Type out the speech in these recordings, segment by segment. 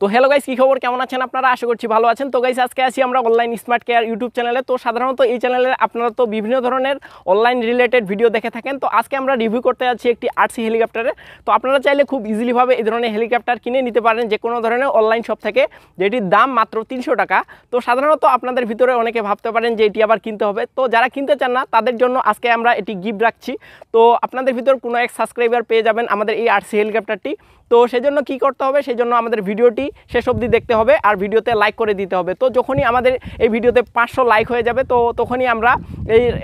তো hello guys, কি খবর, কেমন আছেন আপনারা? আশা করছি ভালো আছেন। তো গাইস, আজকে আসি আমরা অনলাইন স্মার্ট কেয়ার ইউটিউব চ্যানেলে। তো সাধারণত এই চ্যানেলে আপনারা তো বিভিন্ন ধরনের অনলাইন রিলেটেড ভিডিও দেখে থাকেন। তো আজকে আমরা রিভিউ করতে যাচ্ছি একটি আরসি হেলিকপ্টারে। তো আপনারা চাইলে খুব ইজিলিভাবে এই ধরনের হেলিকপ্টার কিনে নিতে পারেন যে কোনো ধরনের অনলাইন শপ থেকে, যেটির দাম মাত্র 300 টাকা। তো সাধারণত আপনাদের ভিতরে অনেকে ভাবতে পারেন যে এটি আবার কিনতে হবে। তো যারা কিনতে চান না তাদের জন্য আজকে আমরা এটি গিফট রাখছি। তো আপনাদের ভিতর কোনো এক সাবস্ক্রাইবার পেয়ে যাবেন আমাদের এই আরসি হেলিকপ্টারটি। তো সেজন্য কি করতে হবে, সেই জন্য আমাদের ভিডিওটি শেষ অবধি দেখতে হবে আর ভিডিওতে লাইক করে দিতে হবে। তো যখনই আমাদের এই ভিডিওতে 500 লাইক হয়ে যাবে তো তখনই আমরা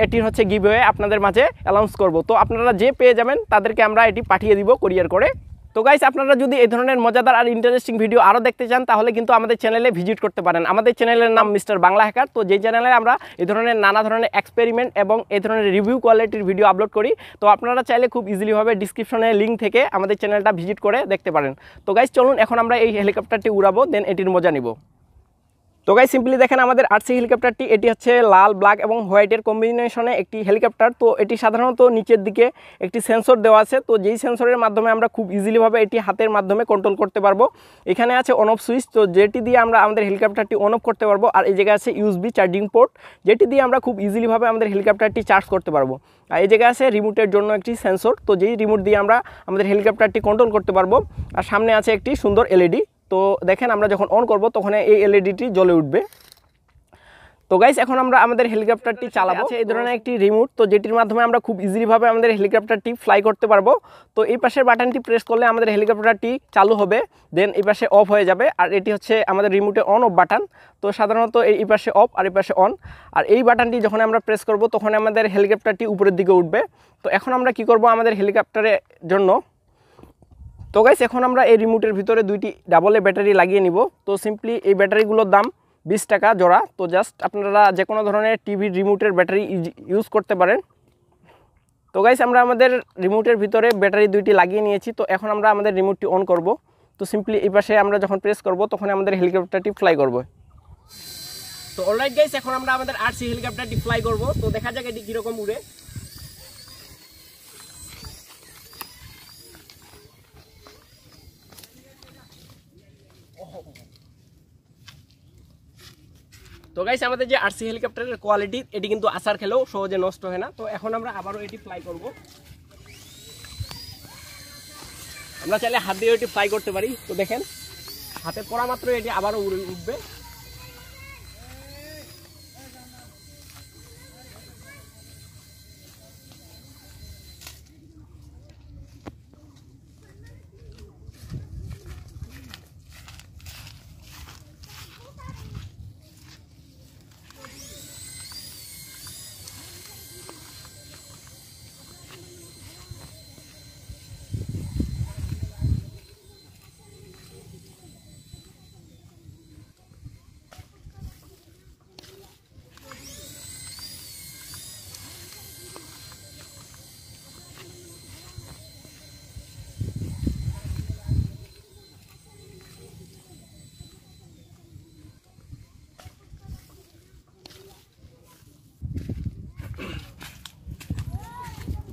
এটির গিভওয়ে আপনাদের মাঝে অ্যানাউন্স করব। তো আপনারা যে পেয়ে যাবেন তাদেরকে আমরা এটি পাঠিয়ে দিব কুরিয়ার করে। তো গাইস, আপনারা যদি এই ধরনের মজাদার আর ইন্টারেস্টিং ভিডিও আরও দেখতে চান তাহলে কিন্তু আমাদের চ্যানেলে ভিজিট করতে পারেন। আমাদের চ্যানেলের নাম মিস্টার বাংলা হ্যাকার। তো যেই চ্যানেলে আমরা এই ধরনের নানা ধরনের এক্সপেরিমেন্ট এবং এই ধরনের রিভিউ কোয়ালিটির ভিডিও আপলোড করি। তো আপনারা চাইলে খুব ইজিলিভাবে ডিসক্রিপশনে লিঙ্ক থেকে আমাদের চ্যানেলটা ভিজিট করে দেখতে পারেন। তো গাইস, চলুন এখন আমরা এই হেলিকপ্টারটি উড়াবো, দেন এটির মজা নিব। তো গাইস, সিম্পলি দেখেন আমাদের আরসি হেলিকপ্টারটি, এটি হচ্ছে লাল, ব্ল্যাক এবং হোয়াইটের কম্বিনেশনে একটি হেলিকপ্টার। তো এটি সাধারণত নিচের দিকে একটি সেন্সর দেওয়া আছে। তো যেই সেন্সরের মাধ্যমে আমরা খুব ইজিলিভাবে এটি হাতের মাধ্যমে কন্ট্রোল করতে পারবো। এখানে আছে অন অফ সুইচ, তো যেটি দিয়ে আমরা আমাদের হেলিকপ্টারটি অন অফ করতে পারবো। আর এই জায়গায় আছে ইউএসবি চার্জিং পোর্ট, যেটি দিয়ে আমরা খুব ইজিলিভাবে আমাদের হেলিকপ্টারটি চার্জ করতে পারবো। আর এই জায়গায় আছে রিমোটের জন্য একটি সেন্সর, তো যেই রিমোট দিয়ে আমরা আমাদের হেলিকপ্টারটি কন্ট্রোল করতে পারবো। আর সামনে আছে একটি সুন্দর এলইডি। তো দেখেন আমরা যখন অন করব তখন এই এলইডিটি জ্বলে উঠবে। তো গাইস, এখন আমরা আমাদের হেলিকপ্টারটি চালাবো। এই ধরনের একটি রিমোট, তো যেটির মাধ্যমে আমরা খুব ইজিলিভাবে আমাদের হেলিকপ্টারটি ফ্লাই করতে পারবো। তো এই পাশের বাটনটি প্রেস করলে আমাদের হেলিকপ্টারটি চালু হবে, দেন এই পাশে অফ হয়ে যাবে। আর এটি হচ্ছে আমাদের রিমোটের অন অফ বাটন। তো সাধারণত এই পাশে অফ আর এই পাশে অন। আর এই বাটনটি যখন আমরা প্রেস করব তখন আমাদের হেলিকপ্টারটি উপরের দিকে উঠবে। তো এখন আমরা কি করব আমাদের হেলিকপ্টারের জন্য, তো গাইস এখন আমরা এই রিমোটের ভিতরে দুইটি ডাবল এ ব্যাটারি লাগিয়ে নিব। তো সিম্পলি এই ব্যাটারিগুলোর দাম 20 টাকা জোড়া। তো জাস্ট আপনারা যে কোনো ধরনের টিভি রিমোটের ব্যাটারি ইউজ করতে পারেন। তো গাইস, আমরা আমাদের রিমোটের ভিতরে ব্যাটারি দুইটি লাগিয়ে নিয়েছি। তো এখন আমরা আমাদের রিমোটটি অন করব। তো সিম্পলি এই পাশে আমরা যখন প্রেস করব তখন আমাদের হেলিকপ্টারটি ফ্লাই করব। তো অলরাইট গাইস, এখন আমরা আমাদের আরসি হেলিকপ্টারটি ফ্লাই করব। তো দেখা যাক এটি কীরকম উড়ে। তো গাইস, আমাদের যে আরসি হেলিকপ্টারের কোয়ালিটি, এটি কিন্তু আছাড় খেলেও সহজে নষ্ট হয় না। তো এখন আমরা আবারও এটি ফ্লাই করব। আমরা চাইলে হাত দিয়ে এটি ফ্লাই করতে পারি। তো দেখেন হাতে পড়া মাত্র এটি আবারও উড়ে উঠবে।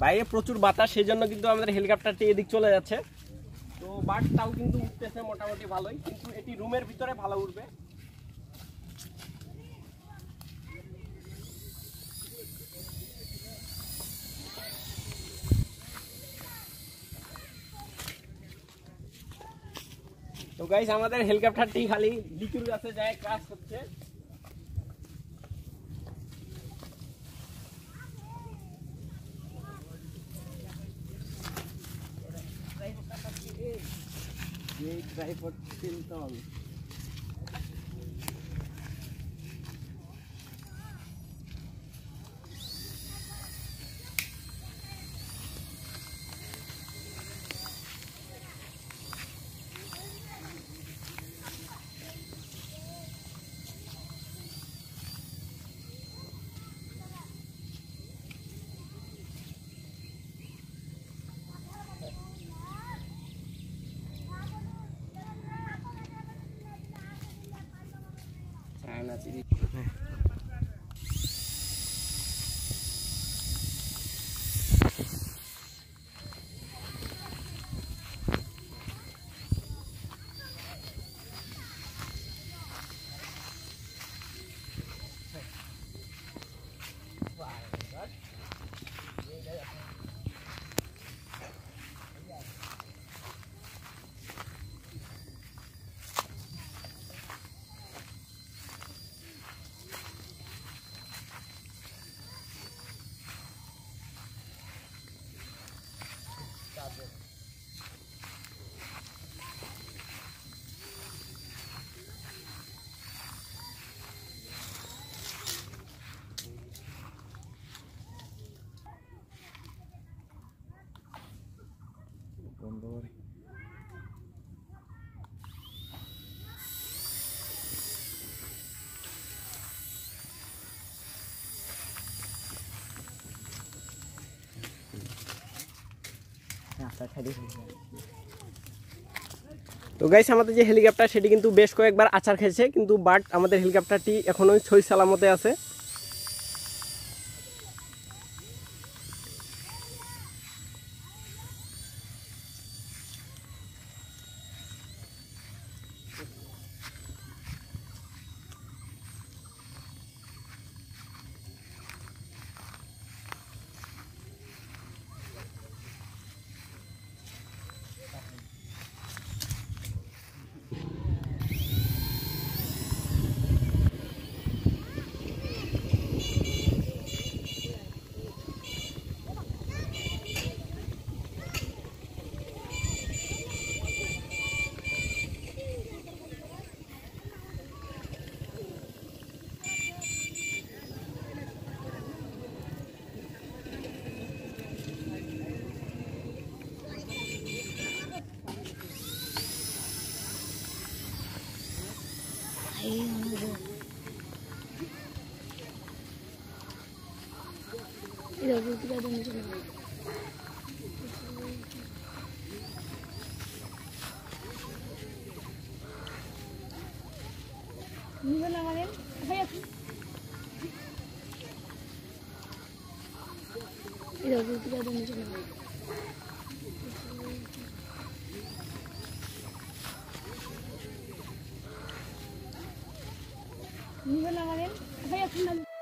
বাইরে প্রচুর বাতাস, সেই জন্য কিন্তু আমাদের হেলিকপ্টারটি এদিক চলে যাচ্ছে। তো বাটটাও কিন্তু উঠতেছে মোটামুটি ভালোই, কিন্তু এটি রুমের ভিতরে ভালো উঠবে। তো গাইস, আমাদের হেলিকপ্টারটি খালি লিচুর গাছে যায় কাজ হচ্ছে। ট্রাইপড সিলটন China sini. তো গাইস আমাদের যে হেলিকপ্টার সেটি কিন্তু বেশ কয়েকবার আছাড় খেয়েছে, কিন্তু বাট আমাদের হেলিকপ্টারটি এখনোই সহি সালামতে আছে। নিবে না মানে ভাই এখন